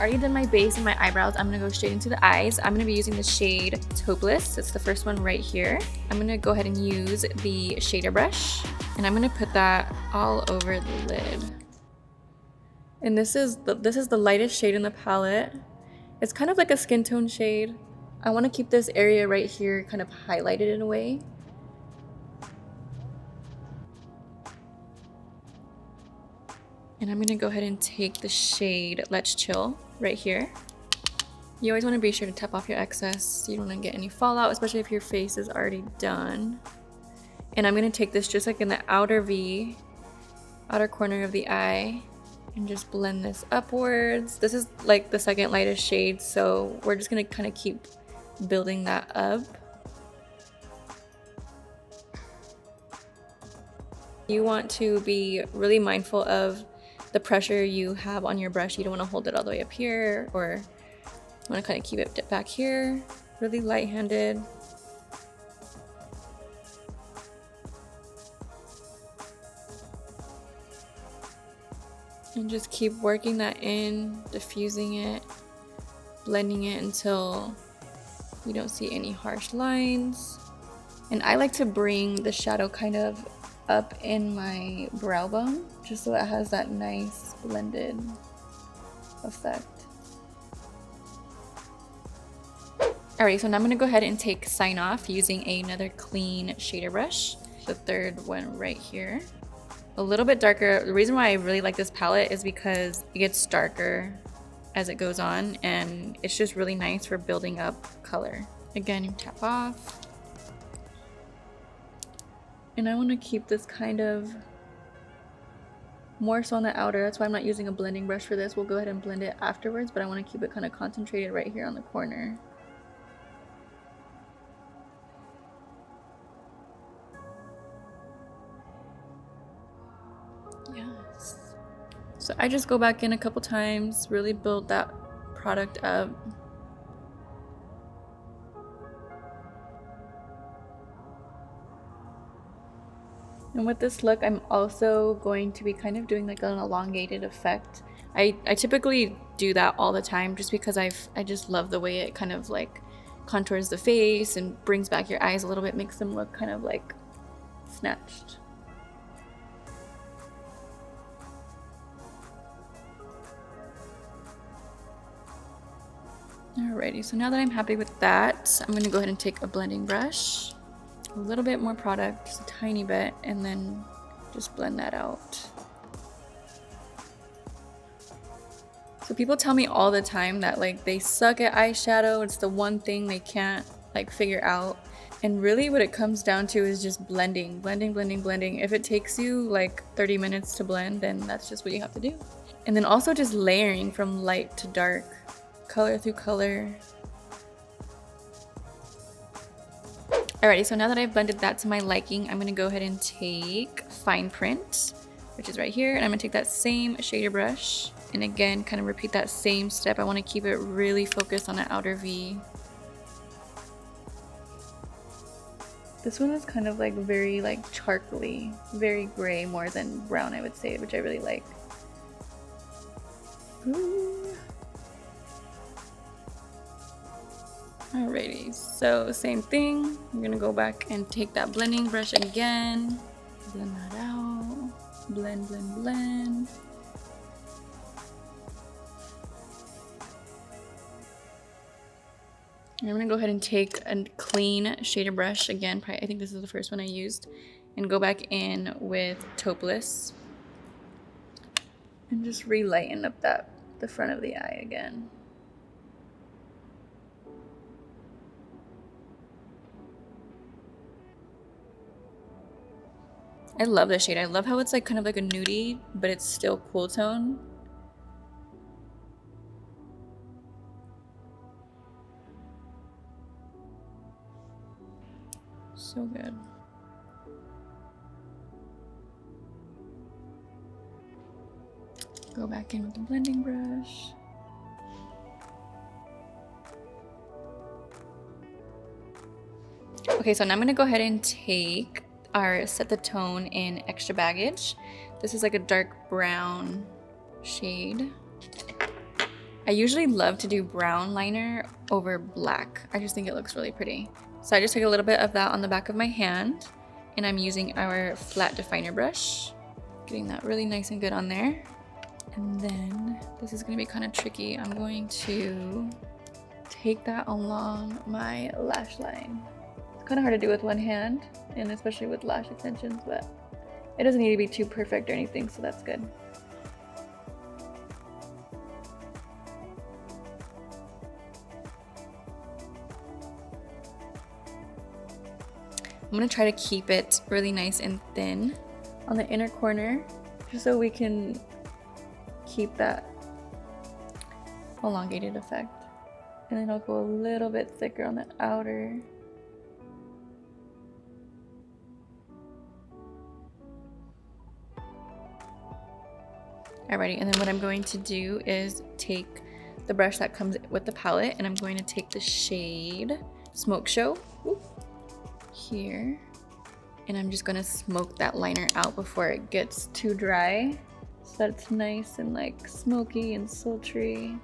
already done my base and my eyebrows. I'm gonna go straight into the eyes. I'm gonna be using the shade Hopeless. It's the first one right here. I'm gonna go ahead and use the shader brush, and I'm gonna put that all over the lid. And this is the lightest shade in the palette. It's kind of like a skin tone shade. I want to keep this area right here kind of highlighted in a way. And I'm gonna go ahead and take the shade Let's Chill right here. You always want to be sure to tap off your excess. You don't want to get any fallout, especially if your face is already done. And I'm gonna take this just like in the outer corner of the eye, and just blend this upwards. This is like the second lightest shade, so we're just gonna kind of keep building that up. You want to be really mindful of the pressure you have on your brush. You don't want to hold it all the way up here, or you want to kind of keep it back here, really light-handed. And just keep working that in, diffusing it, blending it until you don't see any harsh lines. And I like to bring the shadow kind of up in my brow bone, just so it has that nice blended effect. Alright, so now I'm gonna go ahead and take Sign Off using another clean shader brush, the third one right here. A little bit darker. The reason why I really like this palette is because it gets darker as it goes on, and it's just really nice for building up color. Again, you tap off. And I want to keep this kind of more so on the outer. That's why I'm not using a blending brush for this. We'll go ahead and blend it afterwards, but I want to keep it kind of concentrated right here on the corner. Yes. So I just go back in a couple times, really build that product up. And with this look, I'm also going to be kind of doing like an elongated effect. I typically do that all the time just because I just love the way it kind of like contours the face and brings back your eyes a little bit, makes them look kind of like snatched. Alrighty, so now that I'm happy with that, I'm gonna go ahead and take a blending brush, a little bit more product, just a tiny bit, and then just blend that out. So people tell me all the time that like they suck at eyeshadow, it's the one thing they can't like figure out. And really what it comes down to is just blending, blending, blending, blending. If it takes you like 30 minutes to blend, then that's just what you have to do. And then also just layering from light to dark, color through color. Alrighty, so now that I've blended that to my liking, I'm gonna go ahead and take Fine Print, which is right here, and I'm gonna take that same shader brush, and again, kind of repeat that same step. I wanna keep it really focused on the outer V. This one is kind of like very like charcoaly, very gray more than brown, I would say, which I really like. Ooh. Alrighty, so same thing. I'm gonna go back and take that blending brush again. Blend that out. Blend, blend, blend. And I'm gonna go ahead and take a clean shader brush again. I think this is the first one I used. And go back in with Taupless. And just relighten up the front of the eye again. I love this shade. I love how it's like kind of like a nudie, but it's still cool tone. So good. Go back in with the blending brush. Okay, so now I'm gonna go ahead and take our Set the Tone in Extra Baggage. This is like a dark brown shade. I usually love to do brown liner over black. I just think it looks really pretty. So I just took a little bit of that on the back of my hand, and I'm using our flat definer brush, getting that really nice and good on there. And then this is gonna be kind of tricky. I'm going to take that along my lash line. It's kind of hard to do with one hand, and especially with lash extensions, but it doesn't need to be too perfect or anything, so that's good. I'm gonna try to keep it really nice and thin on the inner corner, just so we can keep that elongated effect. And then I'll go a little bit thicker on the outer. Alrighty, and then what I'm going to do is take the brush that comes with the palette, and I'm going to take the shade Smoke Show here, and I'm just gonna smoke that liner out before it gets too dry, so that it's nice and like smoky and sultry.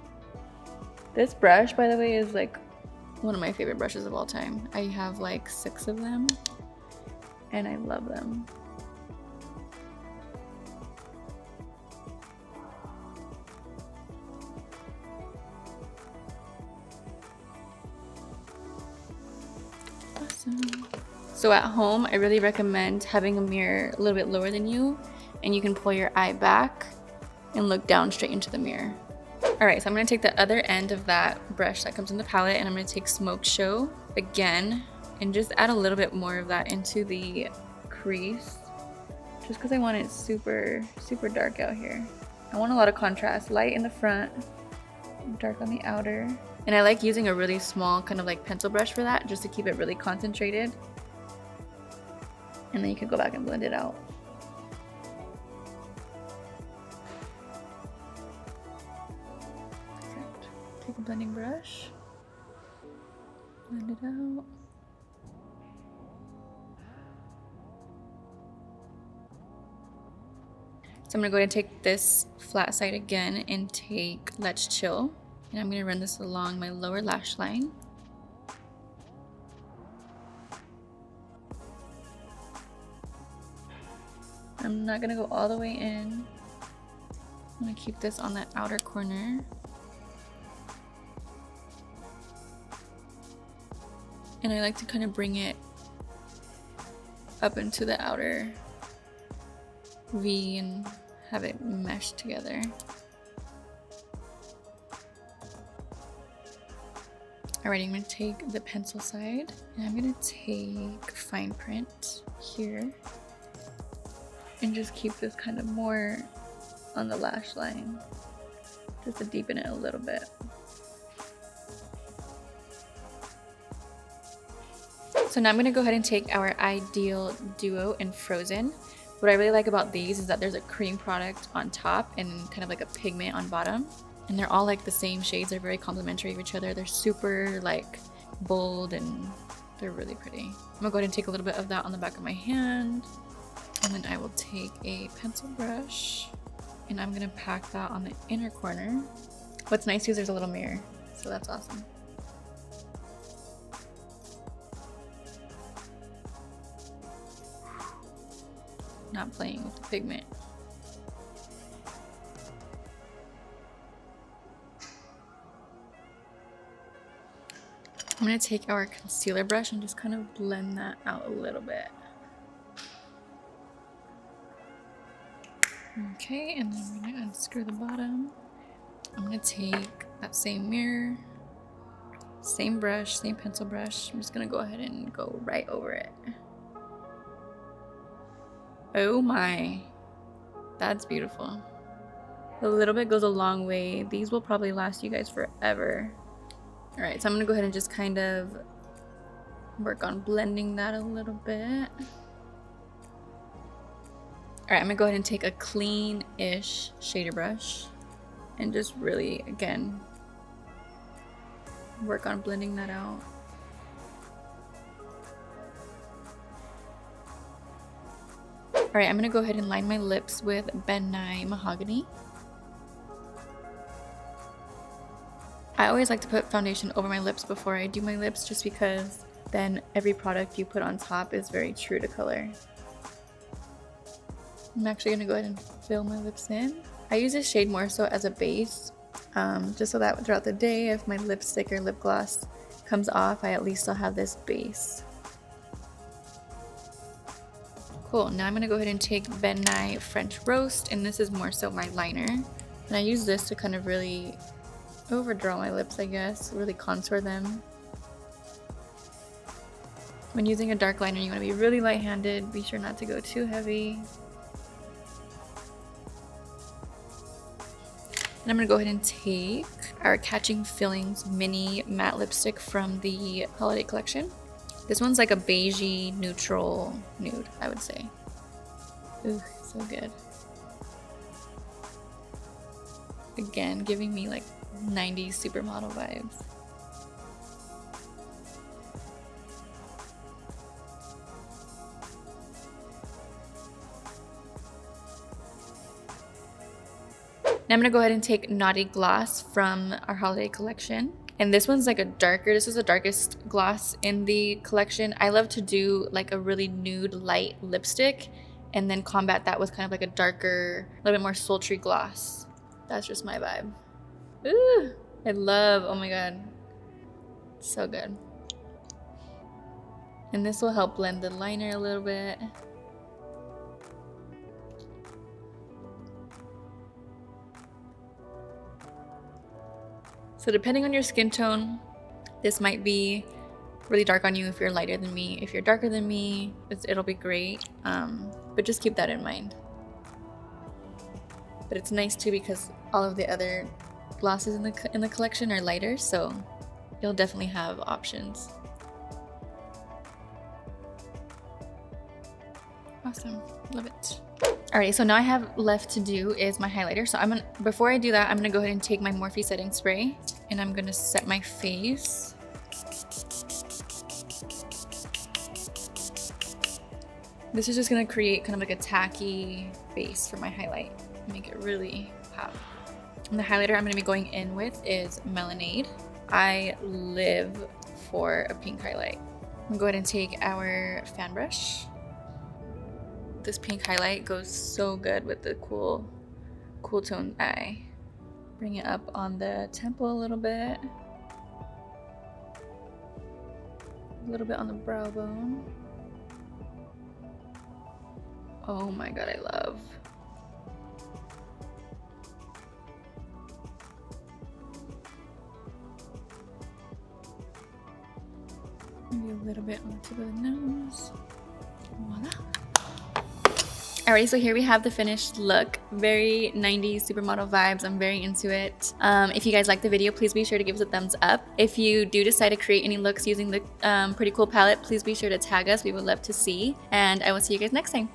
This brush, by the way, is like one of my favorite brushes of all time. I have like 6 of them, and I love them. Awesome. So at home, I really recommend having a mirror a little bit lower than you, and you can pull your eye back and look down straight into the mirror. All right, so I'm gonna take the other end of that brush that comes in the palette, and I'm gonna take Smoke Show again and just add a little bit more of that into the crease, just because I want it super, super dark out here. I want a lot of contrast, light in the front, dark on the outer. And I like using a really small kind of like pencil brush for that, just to keep it really concentrated. And then you can go back and blend it out. Perfect. Take a blending brush, blend it out. So I'm gonna go ahead and take this flat side again and take Let's Chill. And I'm gonna run this along my lower lash line. I'm not gonna go all the way in. I'm gonna keep this on that outer corner. And I like to kind of bring it up into the outer V and have it mesh together. Alrighty, I'm gonna take the pencil side, and I'm gonna take Fine Print here and just keep this kind of more on the lash line, just to deepen it a little bit. So now I'm gonna go ahead and take our EYEDEAL Duo in Frozen. What I really like about these is that there's a cream product on top and kind of like a pigment on bottom. And they're all like the same shades. They're very complementary of each other. They're super like bold and they're really pretty. I'm gonna go ahead and take a little bit of that on the back of my hand. And then I will take a pencil brush and I'm gonna pack that on the inner corner. What's nice is there's a little mirror, so that's awesome. Not playing with the pigment. I'm gonna take our concealer brush and just kind of blend that out a little bit. Okay, and then we're gonna unscrew the bottom. I'm gonna take that same mirror, same brush, same pencil brush. I'm just gonna go ahead and go right over it. Oh my, that's beautiful. A little bit goes a long way. These will probably last you guys forever. All right, so I'm gonna go ahead and just kind of work on blending that a little bit. All right, I'm gonna go ahead and take a clean-ish shader brush and just really, again, work on blending that out. All right, I'm gonna go ahead and line my lips with Ben Nye Mahogany. I always like to put foundation over my lips before I do my lips, just because then every product you put on top is very true to color. I'm actually gonna go ahead and fill my lips in. I use this shade more so as a base, just so that throughout the day, if my lipstick or lip gloss comes off, I at least still have this base. Cool, now I'm gonna go ahead and take Ben Nye French Roast, and this is more so my liner. And I use this to kind of really overdraw my lips, I guess, really contour them. When using a dark liner, you wanna be really light-handed, be sure not to go too heavy. And I'm gonna go ahead and take our Catching Fillings mini matte lipstick from the holiday collection. This one's like a beigey neutral nude, I would say. Ooh, so good. Again, giving me like 90s supermodel vibes. Now I'm gonna go ahead and take Naughty Gloss from our holiday collection. And this one's like this is the darkest gloss in the collection. I love to do like a really nude light lipstick and then combat that with kind of like a darker, a little bit more sultry gloss. That's just my vibe. Ooh, oh my God. So good. And this will help blend the liner a little bit. So depending on your skin tone, this might be really dark on you if you're lighter than me. If you're darker than me, it'll be great, but just keep that in mind. But it's nice too because all of the other glosses in the collection are lighter, so you'll definitely have options. Awesome, love it. Alright, so now I have left to do is my highlighter. So before I do that, I'm gonna go ahead and take my Morphe setting spray and I'm gonna set my face. This is just gonna create kind of like a tacky base for my highlight. Make it really pop. And the highlighter I'm gonna be going in with is Melonade. I live for a pink highlight. I'm gonna go ahead and take our fan brush. This pink highlight goes so good with the cool toned eye. Bring it up on the temple a little bit on the brow bone. Oh my God, I love. Maybe a little bit on the tip of the nose. Voila. Alright, so here we have the finished look. Very 90s supermodel vibes. I'm very into it. If you guys like the video, please be sure to give us a thumbs up. If you do decide to create any looks using the Pretty Cool palette, please be sure to tag us. We would love to see. And I will see you guys next time.